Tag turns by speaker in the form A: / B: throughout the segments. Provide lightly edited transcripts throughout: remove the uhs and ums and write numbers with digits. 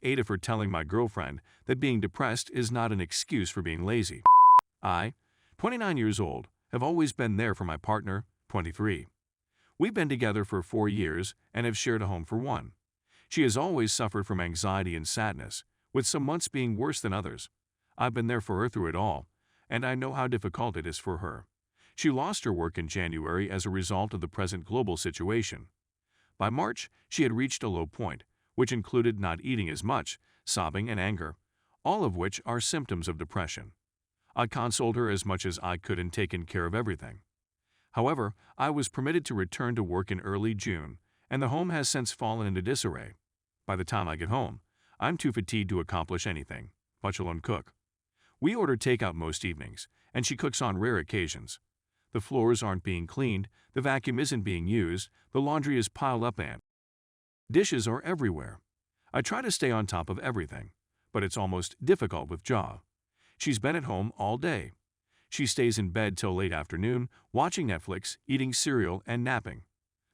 A: AITA for telling my girlfriend that being depressed is not an excuse for being lazy. I, 29 years old, have always been there for my partner, 23. We've been together for 4 years and have shared a home for 1. She has always suffered from anxiety and sadness, with some months being worse than others. I've been there for her through it all, and I know how difficult it is for her. She lost her work in January as a result of the present global situation. By March, she had reached a low point, which included not eating as much, sobbing, and anger, all of which are symptoms of depression. I consoled her as much as I could and taken care of everything. However, I was permitted to return to work in early June, and the home has since fallen into disarray. By the time I get home, I'm too fatigued to accomplish anything, much alone cook. We order takeout most evenings, and she cooks on rare occasions. The floors aren't being cleaned, the vacuum isn't being used, the laundry is piled up and dishes are everywhere. I try to stay on top of everything, but it's almost difficult with Ja. She's been at home all day. She stays in bed till late afternoon, watching Netflix, eating cereal, and napping.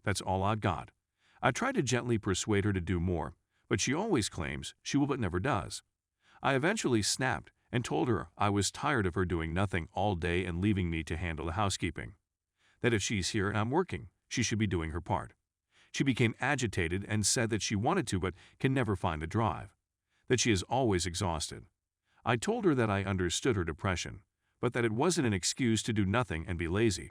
A: That's all I've got. I try to gently persuade her to do more, but she always claims she will but never does. I eventually snapped and told her I was tired of her doing nothing all day and leaving me to handle the housekeeping. That if she's here and I'm working, she should be doing her part. She became agitated and said that she wanted to but can never find the drive, that she is always exhausted. I told her that I understood her depression, but that it wasn't an excuse to do nothing and be lazy.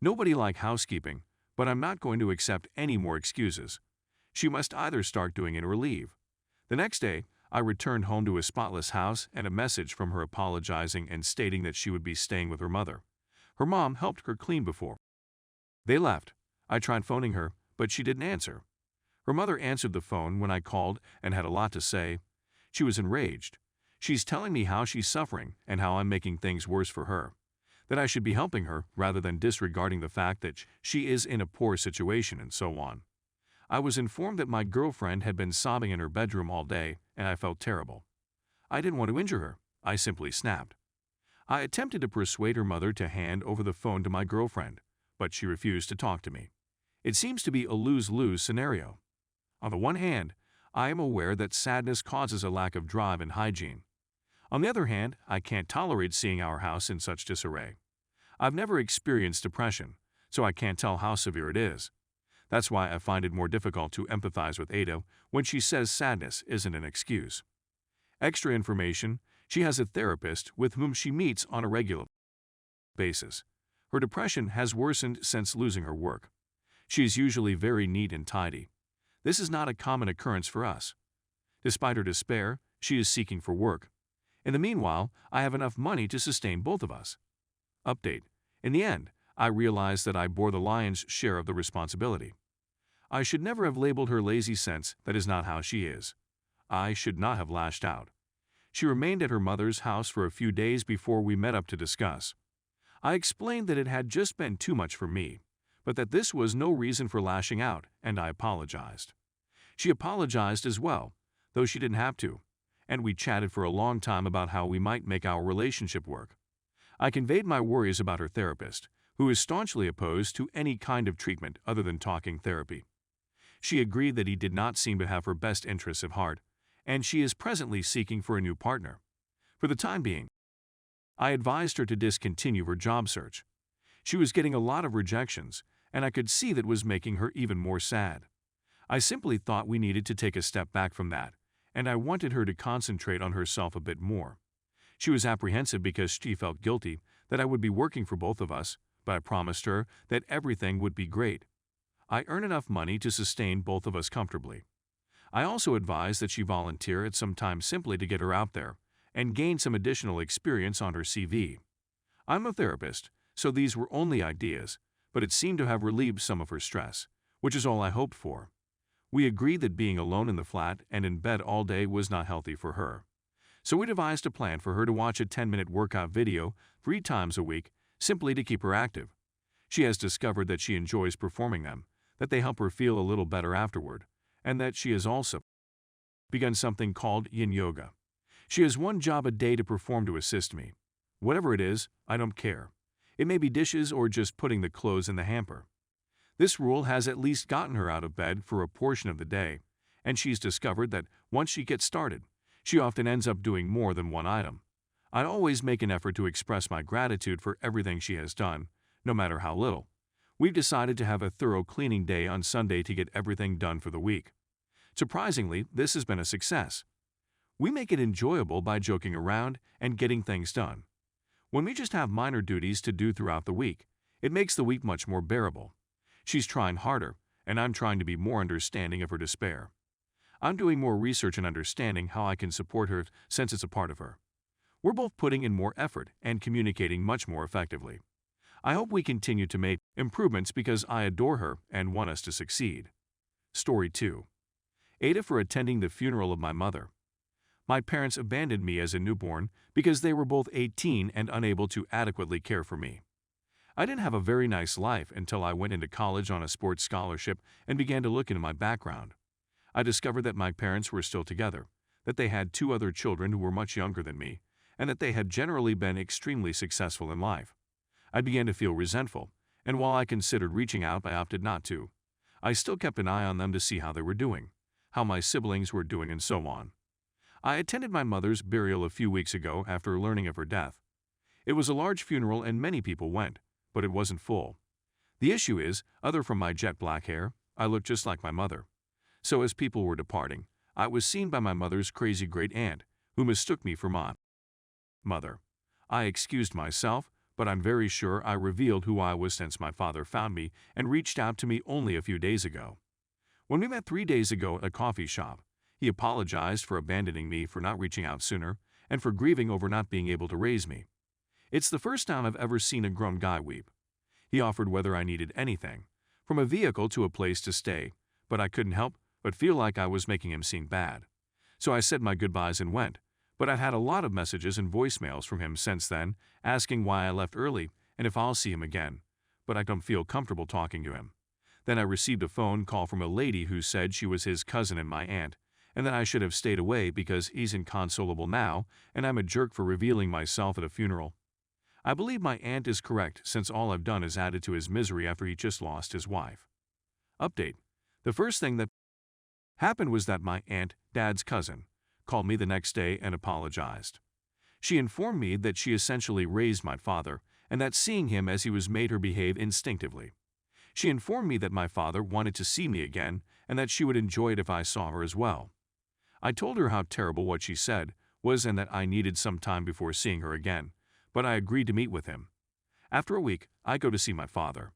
A: Nobody likes housekeeping, but I'm not going to accept any more excuses. She must either start doing it or leave. The next day, I returned home to a spotless house and a message from her apologizing and stating that she would be staying with her mother. Her mom helped her clean before they left. I tried phoning her, but she didn't answer. Her mother answered the phone when I called and had a lot to say. She was enraged. She's telling me how she's suffering and how I'm making things worse for her, that I should be helping her rather than disregarding the fact that she is in a poor situation and so on. I was informed that my girlfriend had been sobbing in her bedroom all day, and I felt terrible. I didn't want to injure her. I simply snapped. I attempted to persuade her mother to hand over the phone to my girlfriend, but she refused to talk to me. It seems to be a lose-lose scenario. On the one hand, I am aware that sadness causes a lack of drive and hygiene. On the other hand, I can't tolerate seeing our house in such disarray. I've never experienced depression, so I can't tell how severe it is. That's why I find it more difficult to empathize with AITA when she says sadness isn't an excuse. Extra information, she has a therapist with whom she meets on a regular basis. Her depression has worsened since losing her work. She is usually very neat and tidy. This is not a common occurrence for us. Despite her despair, she is seeking for work. In the meanwhile, I have enough money to sustain both of us. Update. In the end, I realized that I bore the lion's share of the responsibility. I should never have labeled her lazy since that is not how she is. I should not have lashed out. She remained at her mother's house for a few days before we met up to discuss. I explained that it had just been too much for me, but that this was no reason for lashing out, and I apologized. She apologized as well, though she didn't have to, and we chatted for a long time about how we might make our relationship work. I conveyed my worries about her therapist, who is staunchly opposed to any kind of treatment other than talking therapy. She agreed that he did not seem to have her best interests at heart, and she is presently seeking for a new partner. For the time being, I advised her to discontinue her job search. She was getting a lot of rejections, and I could see that was making her even more sad. I simply thought we needed to take a step back from that, and I wanted her to concentrate on herself a bit more. She was apprehensive because she felt guilty that I would be working for both of us, but I promised her that everything would be great. I earn enough money to sustain both of us comfortably. I also advised that she volunteer at some time simply to get her out there and gain some additional experience on her CV. I'm a therapist, so these were only ideas, but it seemed to have relieved some of her stress, which is all I hoped for. We agreed that being alone in the flat and in bed all day was not healthy for her. So we devised a plan for her to watch a 10-minute workout video 3 times a week, simply to keep her active. She has discovered that she enjoys performing them, that they help her feel a little better afterward, and that she has also begun something called yin yoga. She has 1 job a day to perform to assist me. Whatever it is, I don't care. It may be dishes or just putting the clothes in the hamper. This rule has at least gotten her out of bed for a portion of the day, and she's discovered that once she gets started, she often ends up doing more than one item. I always make an effort to express my gratitude for everything she has done, no matter how little. We've decided to have a thorough cleaning day on Sunday to get everything done for the week. Surprisingly, this has been a success. We make it enjoyable by joking around and getting things done. When we just have minor duties to do throughout the week, it makes the week much more bearable. She's trying harder, and I'm trying to be more understanding of her despair. I'm doing more research and understanding how I can support her since it's a part of her. We're both putting in more effort and communicating much more effectively. I hope we continue to make improvements because I adore her and want us to succeed. Story 2. Ada for attending the funeral of my mother. My parents abandoned me as a newborn because they were both 18 and unable to adequately care for me. I didn't have a very nice life until I went into college on a sports scholarship and began to look into my background. I discovered that my parents were still together, that they had 2 other children who were much younger than me, and that they had generally been extremely successful in life. I began to feel resentful, and while I considered reaching out, I opted not to. I still kept an eye on them to see how they were doing, how my siblings were doing, and so on. I attended my mother's burial a few weeks ago after learning of her death. It was a large funeral and many people went, but it wasn't full. The issue is, other from my jet black hair, I looked just like my mother. So as people were departing, I was seen by my mother's crazy great-aunt, who mistook me for my mother. I excused myself, but I'm very sure I revealed who I was since my father found me and reached out to me only a few days ago. When we met 3 days ago at a coffee shop, he apologized for abandoning me for not reaching out sooner and for grieving over not being able to raise me. It's the first time I've ever seen a grown guy weep. He offered whether I needed anything, from a vehicle to a place to stay, but I couldn't help but feel like I was making him seem bad. So I said my goodbyes and went, but I've had a lot of messages and voicemails from him since then, asking why I left early and if I'll see him again, but I don't feel comfortable talking to him. Then I received a phone call from a lady who said she was his cousin and my aunt, and that I should have stayed away because he's inconsolable now and I'm a jerk for revealing myself at a funeral. I believe my aunt is correct since all I've done is added to his misery after he just lost his wife. Update. The first thing that happened was that my aunt, Dad's cousin, called me the next day and apologized. She informed me that she essentially raised my father and that seeing him as he was made her behave instinctively. She informed me that my father wanted to see me again and that she would enjoy it if I saw her as well. I told her how terrible what she said was and that I needed some time before seeing her again, but I agreed to meet with him. After a week, I go to see my father.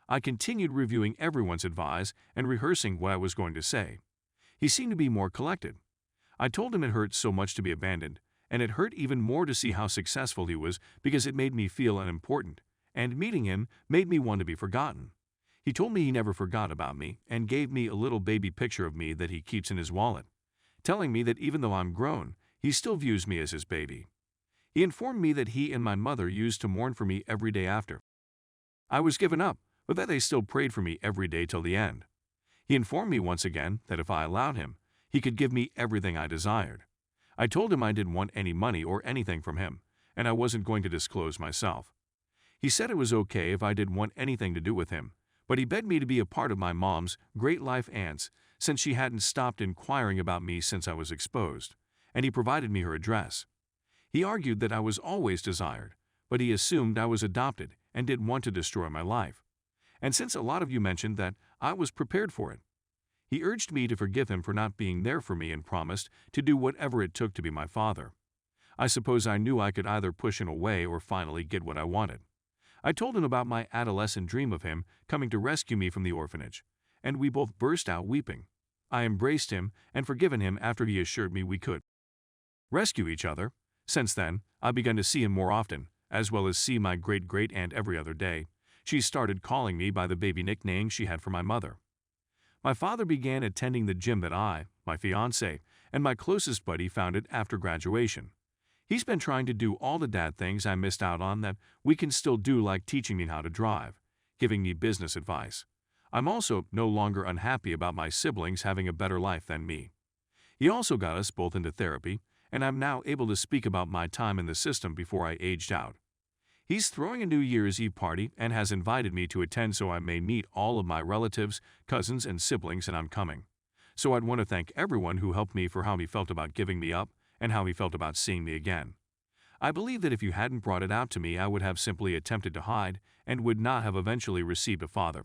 A: I continued reviewing everyone's advice and rehearsing what I was going to say. He seemed to be more collected. I told him it hurt so much to be abandoned, and it hurt even more to see how successful he was because it made me feel unimportant, and meeting him made me want to be forgotten. He told me he never forgot about me and gave me a little baby picture of me that he keeps in his wallet, telling me that even though I'm grown, he still views me as his baby. He informed me that he and my mother used to mourn for me every day after I was given up, but that they still prayed for me every day till the end. He informed me once again that if I allowed him, he could give me everything I desired. I told him I didn't want any money or anything from him, and I wasn't going to disclose myself. He said it was okay if I didn't want anything to do with him, but he begged me to be a part of my mom's great life aunts since she hadn't stopped inquiring about me since I was exposed, and he provided me her address. He argued that I was always desired, but he assumed I was adopted and didn't want to destroy my life. And since a lot of you mentioned that I was prepared for it, he urged me to forgive him for not being there for me and promised to do whatever it took to be my father. I suppose I knew I could either push him away or finally get what I wanted. I told him about my adolescent dream of him coming to rescue me from the orphanage, and we both burst out weeping. I embraced him and forgiven him after he assured me we could rescue each other. Since then, I've begun to see him more often, as well as see my great-great-aunt every other day. She started calling me by the baby nickname she had for my mother. My father began attending the gym that I, my fiancé, and my closest buddy founded after graduation. He's been trying to do all the dad things I missed out on that we can still do, like teaching me how to drive, giving me business advice. I'm also no longer unhappy about my siblings having a better life than me. He also got us both into therapy, and I'm now able to speak about my time in the system before I aged out. He's throwing a New Year's Eve party and has invited me to attend so I may meet all of my relatives, cousins, and siblings, and I'm coming. So I'd want to thank everyone who helped me for how he felt about giving me up and how he felt about seeing me again. I believe that if you hadn't brought it out to me, I would have simply attempted to hide and would not have eventually received a father.